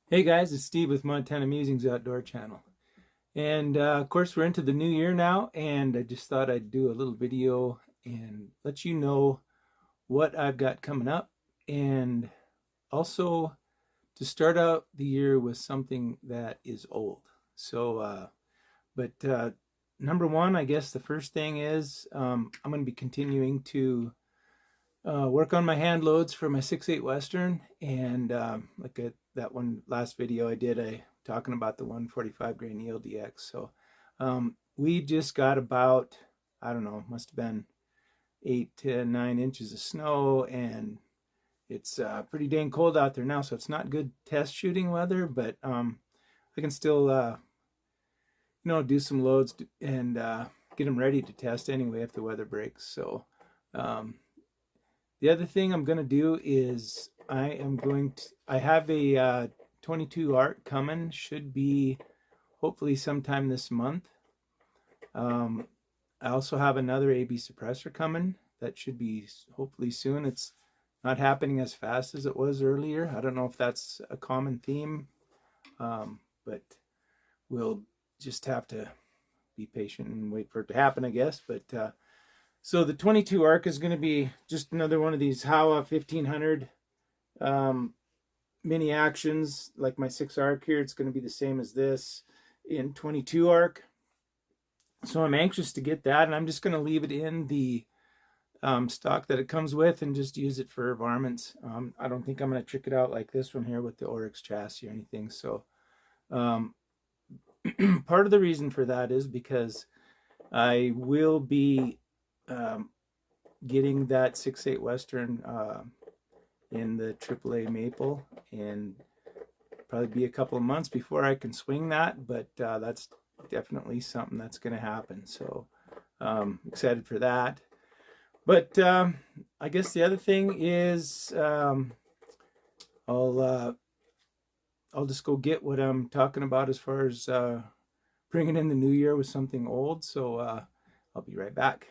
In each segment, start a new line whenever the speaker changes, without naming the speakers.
Hey guys, it's Steve with Montana Musings Outdoor Channel. And of course we're into the new year now, and I just thought I'd do a little video and let you know what I've got coming up, and also to start out the year with something that is old. So, number one, I guess the first thing is I'm going to be continuing to work on my hand loads for my 6.8 Western, and that one last video I did, talking about the 145 grain ELDX. So we just got about, I don't know, must have been 8 to 9 inches of snow, and it's pretty dang cold out there now, so it's not good test shooting weather, but I can still do some loads and get them ready to test anyway if the weather breaks. So the other thing I'm going to do is I have a 22 ARC coming, should be hopefully sometime this month. I also have another AB suppressor coming that should be hopefully soon. It's not happening as fast as it was earlier. I don't know if that's a common theme, but we'll just have to be patient and wait for it to happen, I guess. But so the 22 ARC is going to be just another one of these Howa 1500 mini actions, like my 6 ARC here. It's going to be the same as this in 22 ARC. So I'm anxious to get that, and I'm just going to leave it in the stock that it comes with and just use it for varmints. I don't think I'm going to trick it out like this one here with the Oryx chassis or anything. So part of the reason for that is because I will be getting that 6.8 Western in the AAA Maple, and probably be a couple of months before I can swing that, but that's definitely something that's going to happen. So excited for that. But I guess the other thing is I'll just go get what I'm talking about as far as bringing in the new year with something old. So I'll be right back.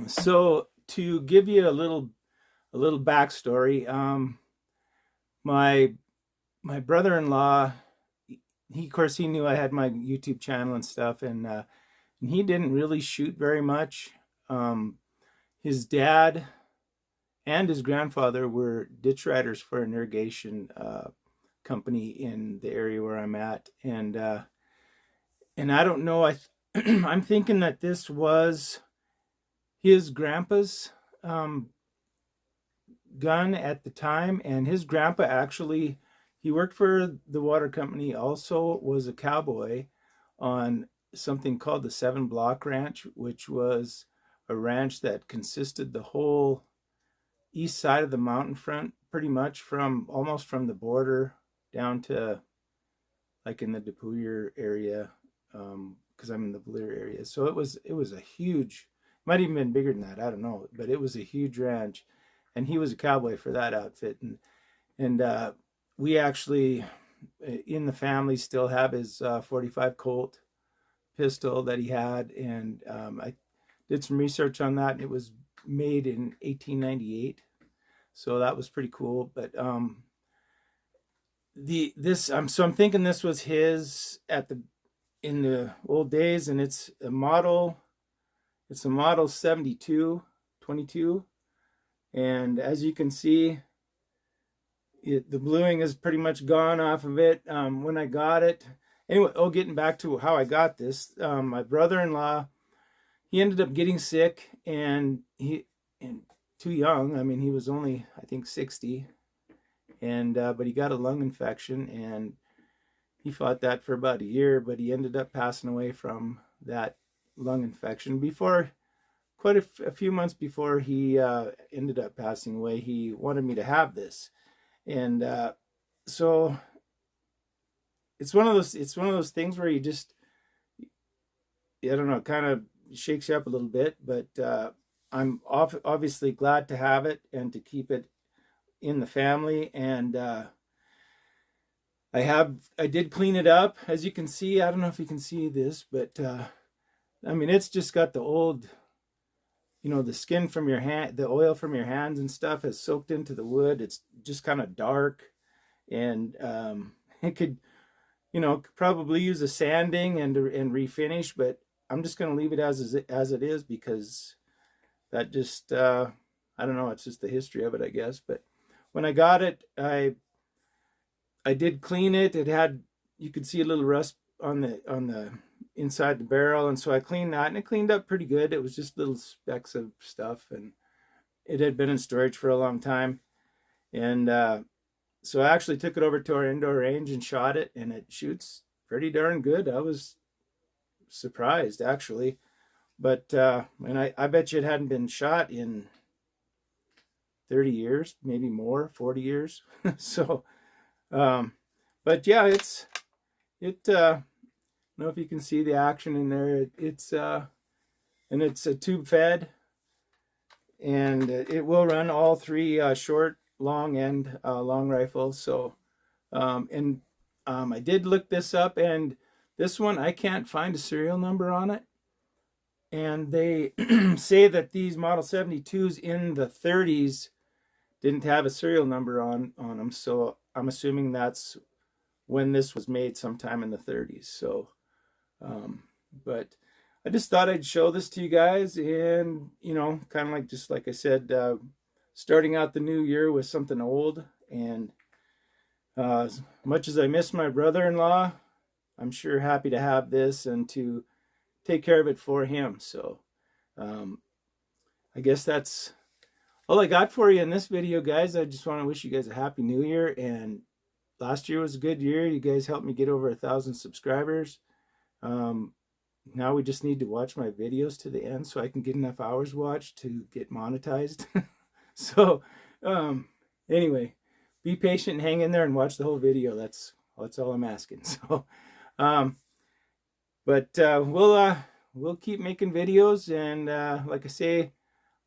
So to give you a little backstory, my brother-in-law, he of course he knew I had my YouTube channel and stuff, and he didn't really shoot very much. His dad and his grandfather were ditch riders for an irrigation company in the area where I'm at, and I don't know, I'm thinking that this was his grandpa's gun at the time, and his grandpa actually, he worked for the water company, also was a cowboy on something called the 7 Block Ranch, which was a ranch that consisted the whole east side of the mountain front, pretty much from almost from the border down to like in the Depuyer area, because I'm in the Blair area. So it was a huge, might even been bigger than that, I don't know, but it was a huge ranch, and he was a cowboy for that outfit. And we actually in the family still have his 45 Colt pistol that he had, and I did some research on that, and it was made in 1898, so that was pretty cool. But so I'm thinking this was his in the old days, and it's a model 72 22, and as you can see, the bluing is pretty much gone off of it when I got it. Anyway, getting back to how I got this, my brother-in-law, he ended up getting sick, and too young. I mean, he was only, I think, 60, and but he got a lung infection, and he fought that for about a year, but he ended up passing away from that lung infection quite a few months before he ended up passing away. He wanted me to have this, and so it's one of those things where you just, I don't know, kind of shakes you up a little bit, but I'm obviously glad to have it and to keep it in the family. And I did clean it up, as you can see. I don't know if you can see this, but I mean, it's just got the old you know, the skin from your hand, the oil from your hands and stuff has soaked into the wood. It's just kind of dark, and it could, you know, probably use a sanding and refinish, but I'm just going to leave it as it is, because that just I don't know, it's just the history of it, I guess. But when I got it, I did clean it. It had, you could see a little rust on the inside the barrel, and so I cleaned that, and it cleaned up pretty good. It was just little specks of stuff, and it had been in storage for a long time. And so I actually took it over to our indoor range and shot it, and it shoots pretty darn good. I was surprised, actually. But and I bet you it hadn't been shot in 30 years, maybe more, 40 years. So but yeah, I don't know if you can see the action in there. It's and it's a tube fed, and it will run all three short, long, and long rifles. So I did look this up, and this one I can't find a serial number on it, and they say that these Model 72s in the 30s didn't have a serial number on them. So I'm assuming that's when this was made, sometime in the 30s. So but I just thought I'd show this to you guys, and you know, kind of like, just like I said, starting out the new year with something old. And as much as I miss my brother-in-law, I'm sure happy to have this and to take care of it for him. So I guess that's all I got for you in this video, guys. I just want to wish you guys a happy new year, and last year was a good year. You guys helped me get over 1,000 subscribers. Now we just need to watch my videos to the end so I can get enough hours watched to get monetized. So anyway, be patient and hang in there and watch the whole video. That's all I'm asking. So but we'll keep making videos, and like I say,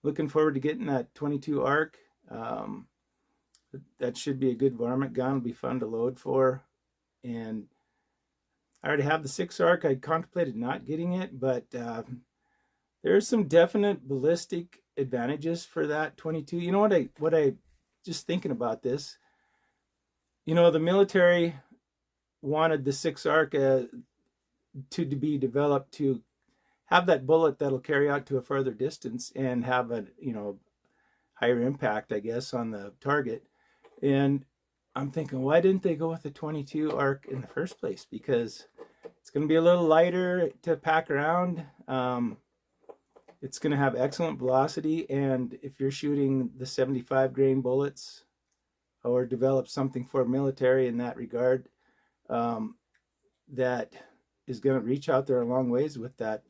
looking forward to getting that 22 ARC. That should be a good varmint gun. It'll be fun to load for. And I already have the 6 ARC. I contemplated not getting it, but there's some definite ballistic advantages for that 22. You know what I just thinking about this. You know, the military wanted the 6 ARC to be developed to have that bullet that'll carry out to a further distance and have a, you know, higher impact, I guess, on the target. And I'm thinking, why didn't they go with the 22 ARC in the first place? Because it's going to be a little lighter to pack around. It's going to have excellent velocity, and if you're shooting the 75 grain bullets or develop something for military in that regard, that is going to reach out there a long ways with that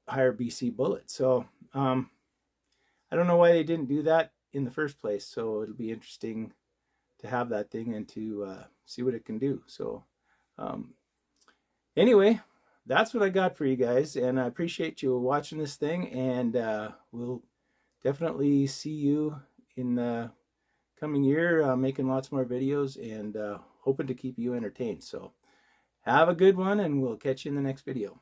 higher BC bullet. So I don't know why they didn't do that in the first place. So it'll be interesting to have that thing and to see what it can do. So anyway, that's what I got for you guys, and I appreciate you watching this thing, and we'll definitely see you in the coming year, making lots more videos, and hoping to keep you entertained. So have a good one, and we'll catch you in the next video.